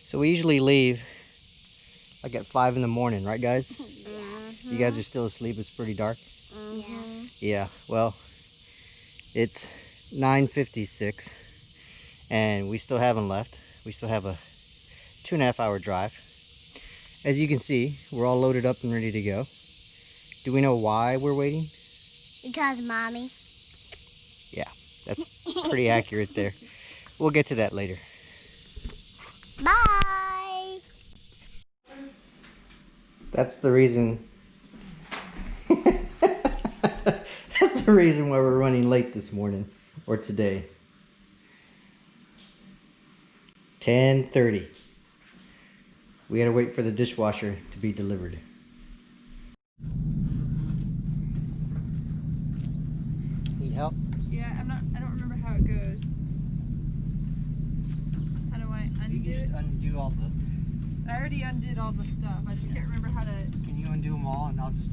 So we usually leave like at 5 in the morning, right guys? Mm-hmm. You guys are still asleep, it's pretty dark. Mm-hmm. Yeah, well, it's 9:56 and we still haven't left. We still have a 2.5 hour drive. As you can see, we're all loaded up and ready to go. Do we know why we're waiting? Because mommy. Yeah, that's pretty accurate there. We'll get to that later. Bye. That's the reason. That's the reason why we're running late this morning or today. 10:30. We had to wait for the dishwasher to be delivered. Need help? Yeah, I don't remember how it goes. How do I undo You it? can just undo all the. I already undid all the stuff. I just can't remember how to. Can you undo them all and I'll just.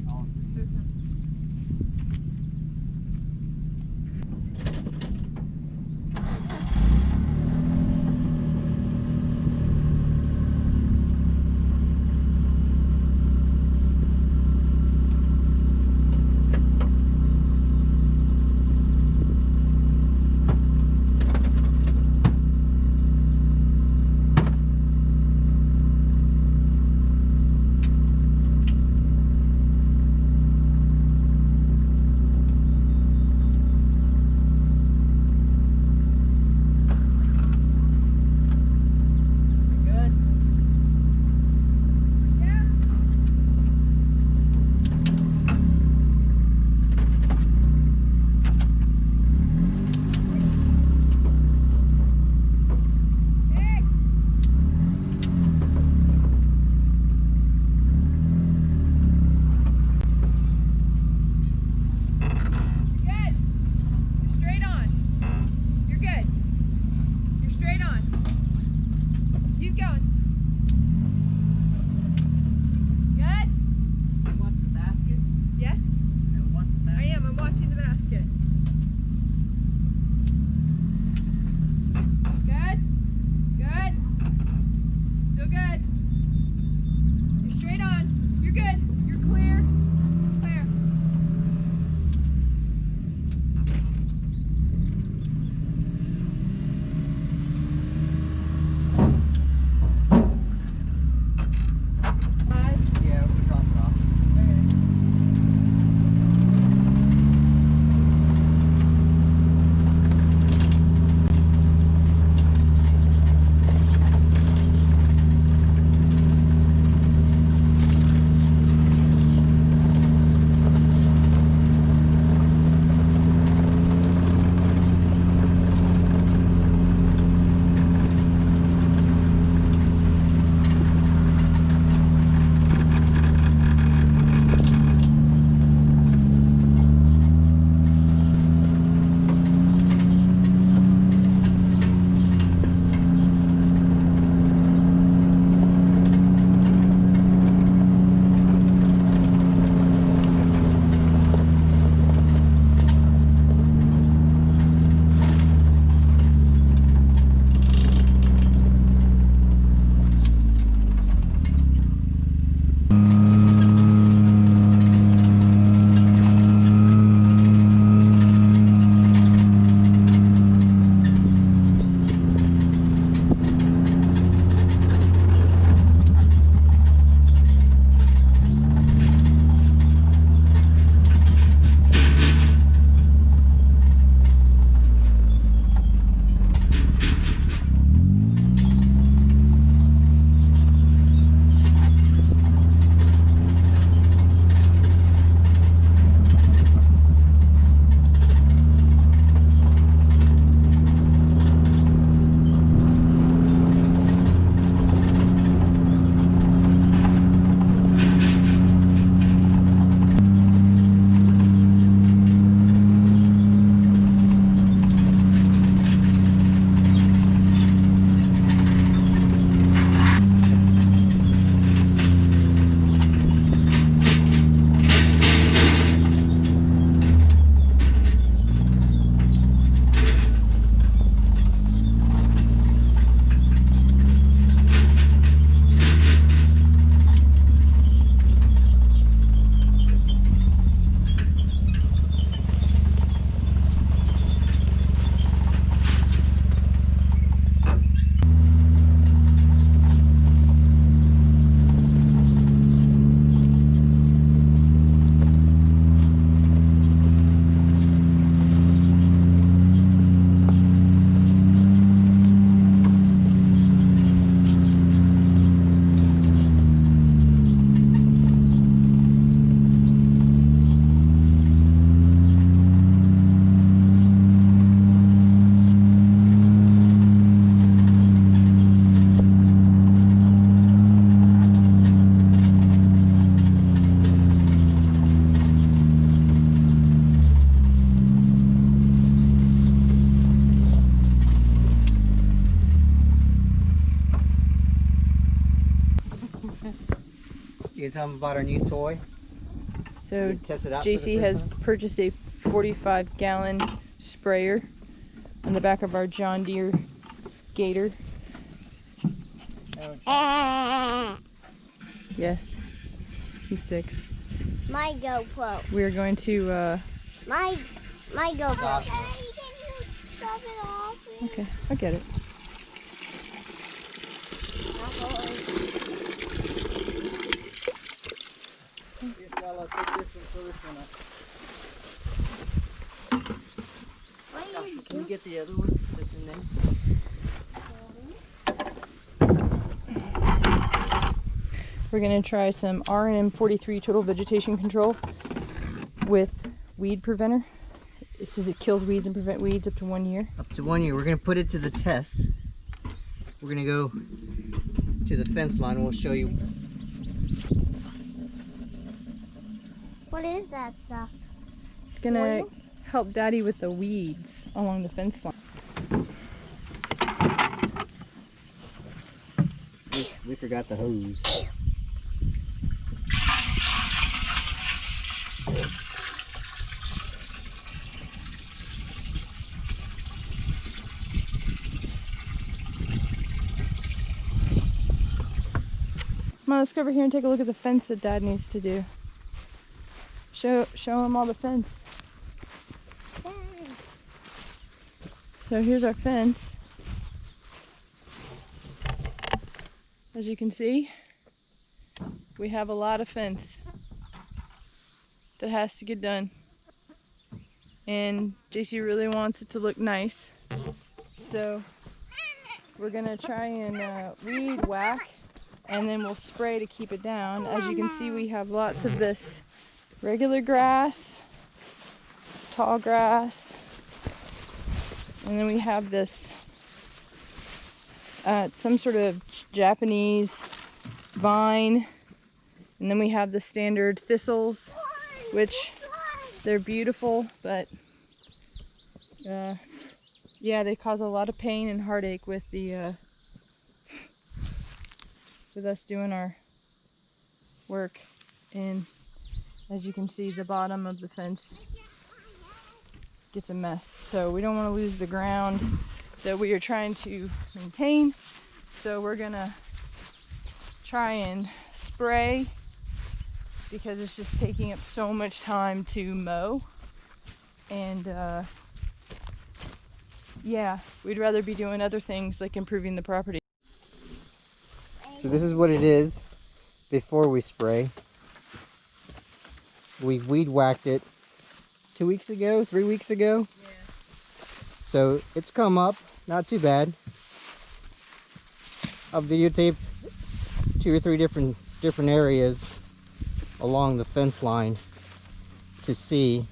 can tell them about our new toy. So Test it out for the JC first has time. purchased a 45-gallon sprayer on the back of our John Deere Gator. Yes, he's 6. My GoPro. We are going to, My GoPro. Can you shove it off? okay, I get it. What are you Can you get the other one that's in there? We're going to try some RM43 total vegetation control with weed preventer. It says it kills weeds and prevent weeds up to 1 year. Up to 1 year. We're going to put it to the test. We're going to go to the fence line. We'll show you. What is that stuff? It's going to Oil? help Daddy with the weeds along the fence line. We forgot the hose. Come on, let's go over here and take a look at the fence that Dad needs to do. Show him all the fence. So here's our fence. As you can see, we have a lot of fence that has to get done. And JC really wants it to look nice. So we're gonna try and weed whack, and then we'll spray to keep it down. As you can see, we have lots of this regular grass, tall grass, and then we have this some sort of Japanese vine, and then we have the standard thistles, which they're beautiful, but yeah, they cause a lot of pain and heartache with the with us doing our work. And as you can see, the bottom of the fence gets a mess, so we don't want to lose the ground that we are trying to maintain. So we're gonna try and spray, because it's just taking up so much time to mow. And yeah, we'd rather be doing other things like improving the property. So this is what it is before we spray. We weed whacked it 2 weeks ago, 3 weeks ago. Yeah. So it's come up, not too bad. I'll videotape 2 or 3 different areas along the fence line to see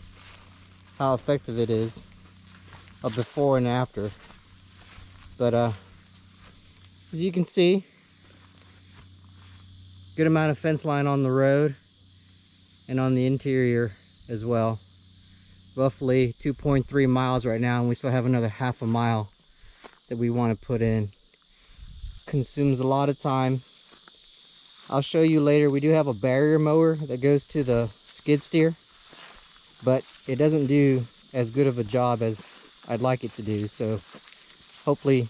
how effective it is, a before and after. But as you can see, good amount of fence line on the road and on the interior as well. Roughly 2.3 miles right now, and we still have another half a mile that we want to put in. Consumes a lot of time. I'll show you later. We do have a barrier mower that goes to the skid steer, but it doesn't do as good of a job as I'd like it to do. So hopefully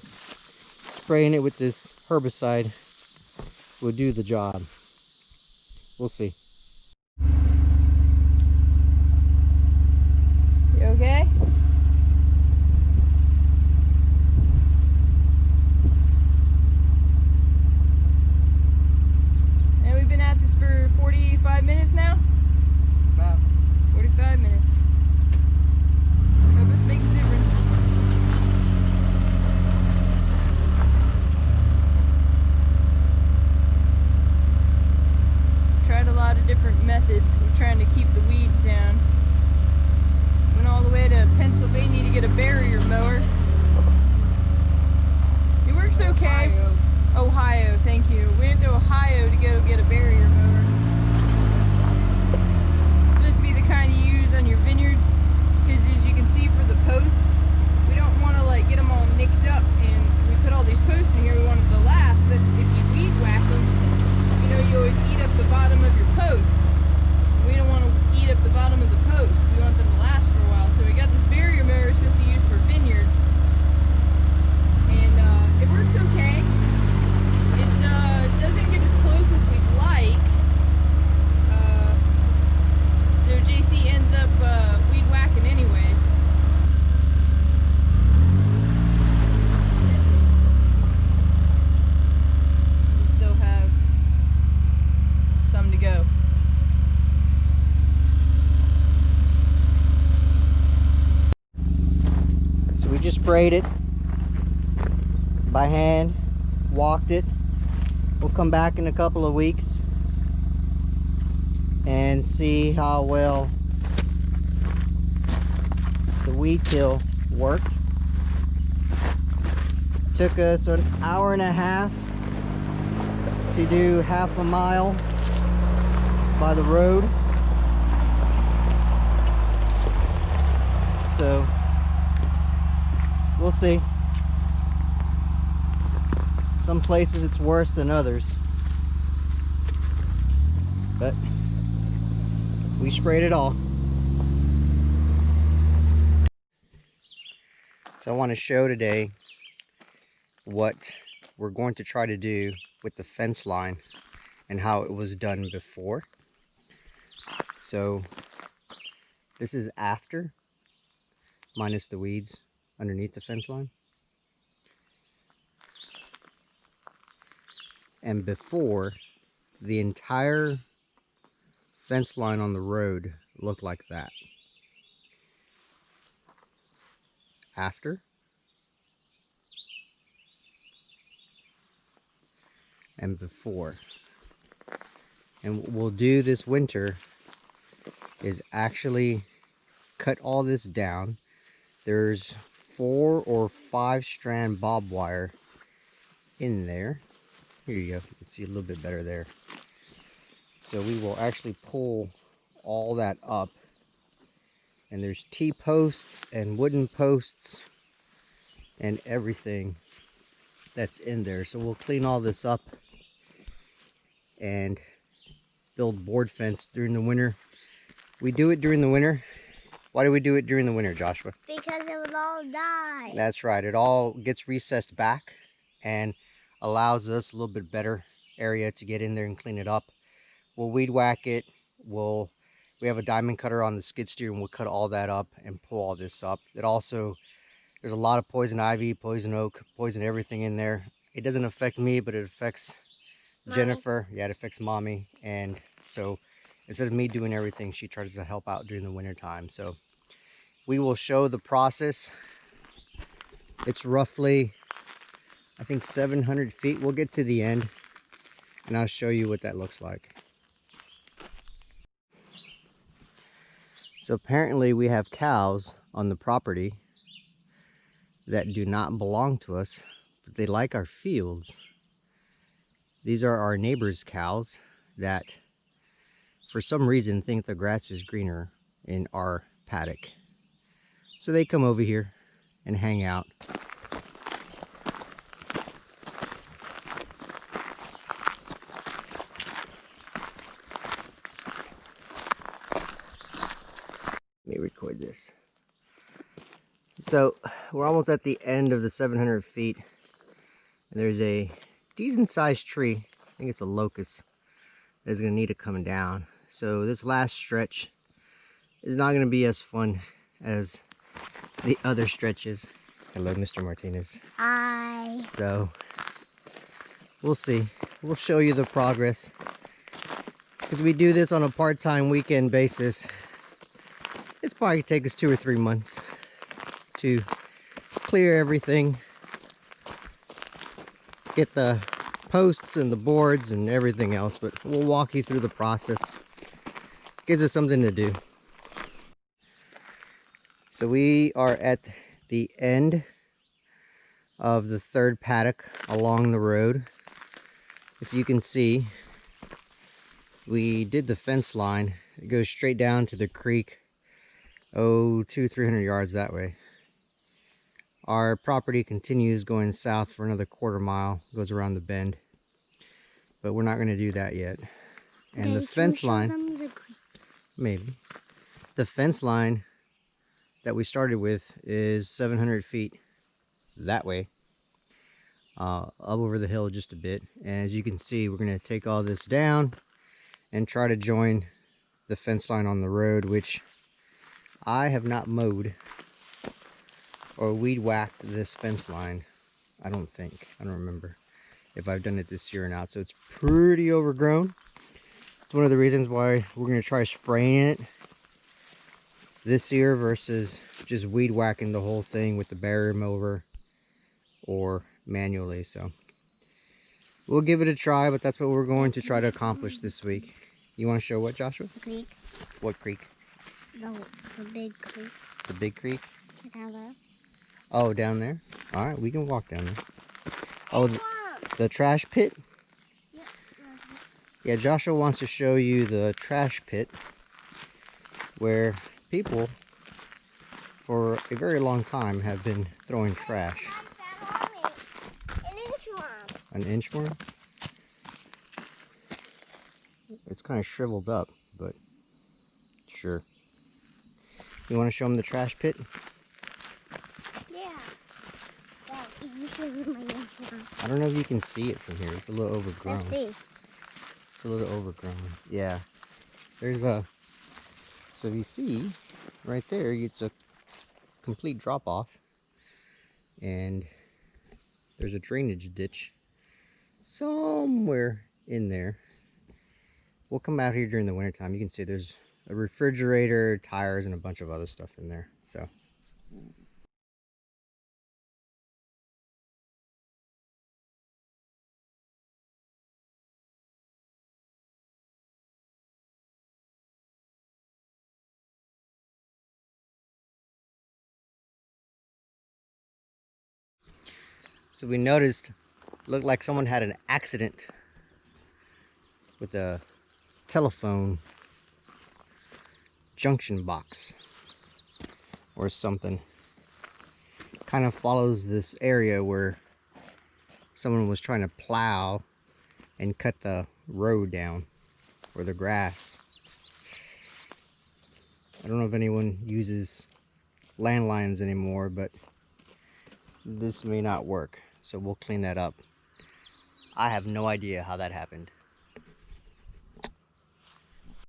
spraying it with this herbicide will do the job. We'll see. You okay? And we've been at this for 45 minutes now? About 45 minutes. Hope this makes a difference. Tried a lot of different methods of trying to keep the weeds down. Went all the way to Pennsylvania to get a barrier mower. It works okay. Ohio, thank you. We went to Ohio to go get a barrier mower. It's supposed to be the kind you use on your vineyards, because as you can see for the posts, we don't want to like get them all nicked up, and we put all these posts in here, we want them to last, but if you weed whack them, you know, you always eat up the bottom of your sprayed it by hand, walked it. We'll come back in a couple of weeks and see how well the weed kill worked. Took us an hour and a half to do half a mile by the road. So we'll see. Some places it's worse than others, but we sprayed it all. So I want to show today what we're going to try to do with the fence line and how it was done before. So this is after, minus the weeds underneath the fence line, and before. The entire fence line on the road looked like that. After, and before. And what we'll do this winter is actually cut all this down. There's 4 or 5 strand bob wire in there. Here you go, you can see a little bit better there. So we will actually pull all that up, and there's T-posts and wooden posts and everything that's in there. So we'll clean all this up and build board fence during the winter. We do it during the winter. Why do we do it during the winter, Joshua? Because it will all die. That's right. It all gets recessed back and allows us a little bit better area to get in there and clean it up. We'll weed whack it. We have a diamond cutter on the skid steer, and we'll cut all that up and pull all this up. It also, there's a lot of poison ivy, poison oak, poison everything in there. It doesn't affect me, but it affects Mommy. Jennifer. Yeah, it affects Mommy. And so instead of me doing everything, she tries to help out during the winter time. So we will show the process. It's roughly, I think, 700 feet. We'll get to the end and I'll show you what that looks like. So apparently we have cows on the property that do not belong to us, but they like our fields. These are our neighbors' cows that for some reason think the grass is greener in our paddock. So they come over here and hang out. Let me record this. So we're almost at the end of the 700 feet. And there's a decent sized tree, I think it's a locust, that's gonna need to come down. So this last stretch is not gonna be as fun as the other stretches. Hello, Mr. Martinez. Hi. So we'll see. We'll show you the progress, because we do this on a part-time weekend basis. It's probably gonna take us 2 or 3 months to clear everything, get the posts and the boards and everything else, but we'll walk you through the process. Gives us something to do. So we are at the end of the 3rd paddock along the road. If you can see, we did the fence line. It goes straight down to the creek, 200-300 yards that way. Our property continues going south for another 1/4 mile, goes around the bend, but we're not going to do that yet. And the fence line, maybe, the fence line that we started with is 700 feet that way, up over the hill just a bit. And as you can see, we're going to take all this down and try to join the fence line on the road, which I have not mowed or weed whacked this fence line. I don't remember if I've done it this year or not. So it's pretty overgrown. It's one of the reasons why we're going to try spraying it this year versus just weed whacking the whole thing with the barrier mower or manually. So we'll give it a try, but that's what we're going to try to accomplish this week. You want to show what, Joshua? The creek. What creek? The big creek. The big creek? Down there. Oh, down there? All right, we can walk down there. Oh, Hey, the trash pit? yeah. Yeah, Joshua wants to show you the trash pit where people for a very long time have been throwing trash. An inchworm. An inchworm? It's kind of shriveled up, but sure. You want to show them the trash pit? Yeah. Dad, you show me my inchworm. I don't know if you can see it from here. It's a little overgrown. Let's see. It's a little overgrown. Yeah. There's a... So if you see, right there, it's a complete drop-off. And there's a drainage ditch somewhere in there. We'll come out here during the wintertime. You can see there's a refrigerator, tires, and a bunch of other stuff in there. So we noticed, looked like someone had an accident with a telephone junction box or something. Kind of follows this area where someone was trying to plow and cut the road down or the grass. I don't know if anyone uses landlines anymore, but this may not work, so we'll clean that up. I have no idea how that happened.